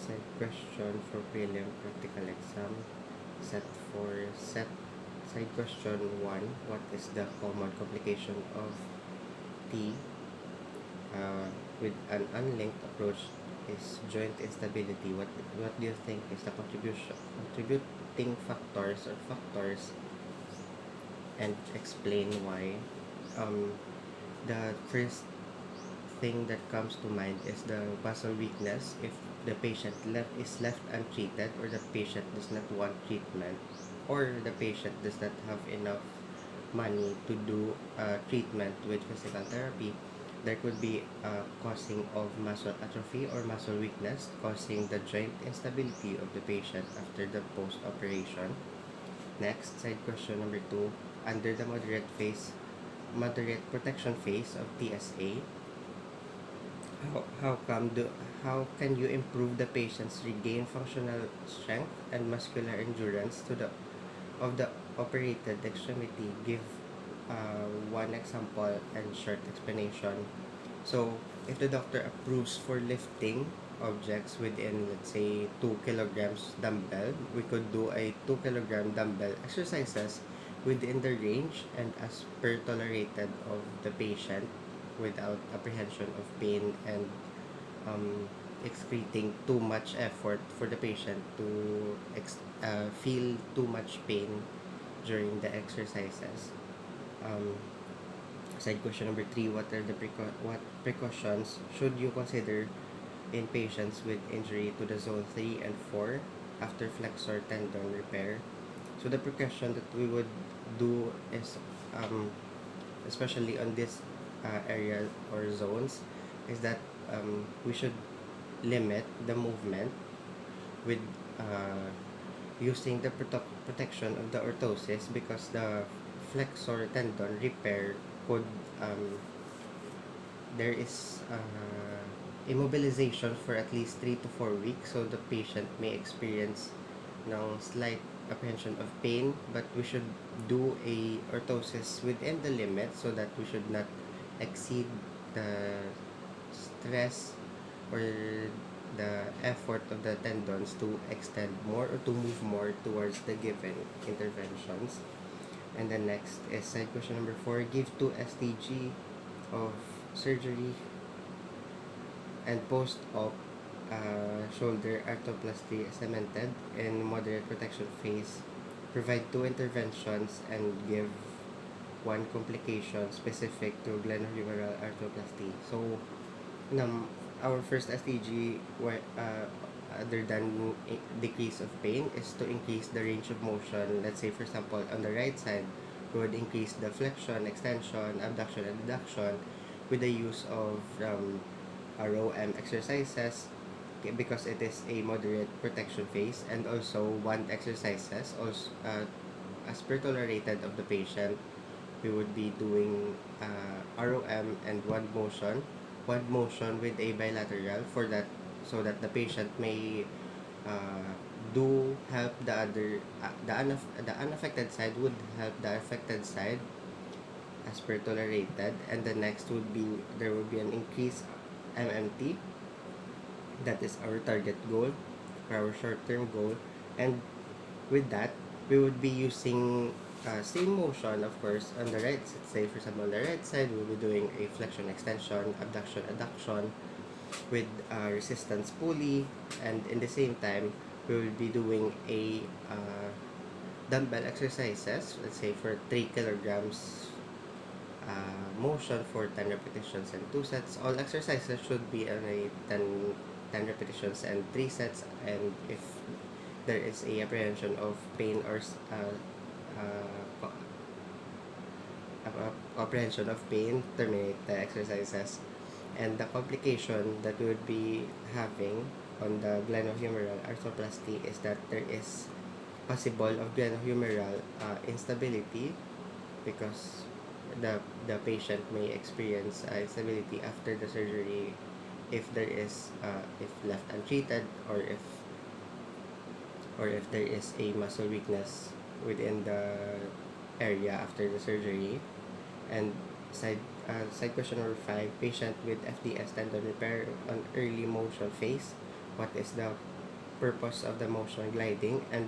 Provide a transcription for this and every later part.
Side question for prelim practical exam. Set for set Side question 1. What is the common complication of T with an unlinked approach is joint instability? What do you think is the contributing factors, and explain why? Um, the first thing that comes to mind is the muscle weakness. If the patient is left untreated, or the patient does not want treatment, or the patient does not have enough money to do treatment with physical therapy, there could be a causing of muscle atrophy or muscle weakness, causing the joint instability of the patient after the post-operation. Next, side question number 2. Under the moderate protection phase of TSA, how, how come do how can you improve the patient's regain functional strength and muscular endurance to the of the operated extremity? Give one example and short explanation. So, if the doctor approves for lifting objects within, let's say, 2 kilograms dumbbell, we could do a 2 kilogram dumbbell exercises within the range and as per tolerated of the patient, without apprehension of pain and excreting too much effort for the patient to feel too much pain during the exercises. Um, Side question number 3. What precautions should you consider in patients with injury to the zone 3 and 4 after flexor tendon repair? So the precaution that we would do is, especially on this area or zones, is that we should limit the movement with using the protection of the orthosis, because the flexor tendon repair could there is immobilization for at least 3 to 4 weeks, so the patient may experience slight apprehension of pain, but we should do a orthosis within the limit so that we should not exceed the stress or the effort of the tendons to extend more or to move more towards the given interventions. And the next is side question number 4. Give 2 STG of surgery and post-op shoulder arthroplasty cemented in moderate protection phase. Provide 2 interventions and give 1 complication specific to glenohumeral arthroplasty. So, our first STG, other than decrease of pain, is to increase the range of motion. Let's say, for example, on the right side, we would increase the flexion, extension, abduction, and adduction with the use of ROM exercises, because it is a moderate protection phase, and also wand exercises. Also, as per tolerated of the patient, we would be doing ROM and wand motion with a bilateral, for that, so that the patient may do help the other the unaffected side would help the affected side as per tolerated. And the next would be, there will be an increased MMT. That is our target goal, or our short-term goal. And with that, we would be using same motion, of course, on the right. Say, for example, on the right side, we'll be doing a flexion, extension, abduction, adduction with resistance pulley. And in the same time, we will be doing a dumbbell exercises, let's say for 3 kilograms motion for 10 repetitions and 2 sets. All exercises should be on a 10 repetitions and 3 sets. And if there is a apprehension of pain or apprehension of pain, terminate the exercises. And the complication that we would be having on the glenohumeral arthroplasty is that there is possible of glenohumeral instability, because the patient may experience instability after the surgery if there is if left untreated, or if there is a muscle weakness within the area after the surgery. And side question number 5. Patient with FDS tendon repair on early motion phase, what is the purpose of the motion gliding and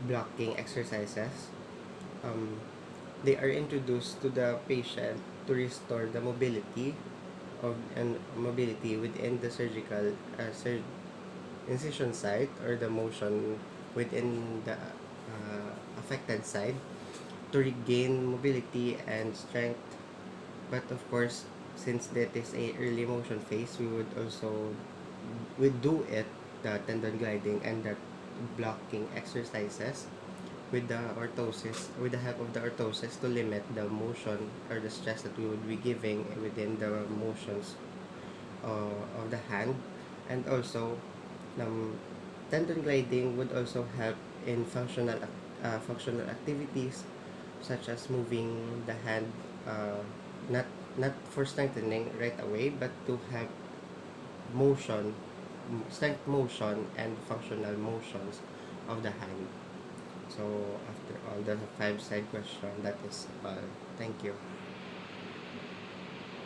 blocking exercises. Um, they are introduced to the patient to restore the mobility within the surgical incision site, or the motion within the affected side, to regain mobility and strength. But of course, since that is a early motion phase, we do it, the tendon gliding and the blocking exercises, with the help of the orthosis, to limit the motion or the stress that we would be giving within the motions of the hand. And also, um, tendon gliding would also help in functional activities, such as moving the hand, uh, not not for strengthening right away, but to have motion, strength motion and functional motions of the hand. So after all the five side question, that is all. Thank you.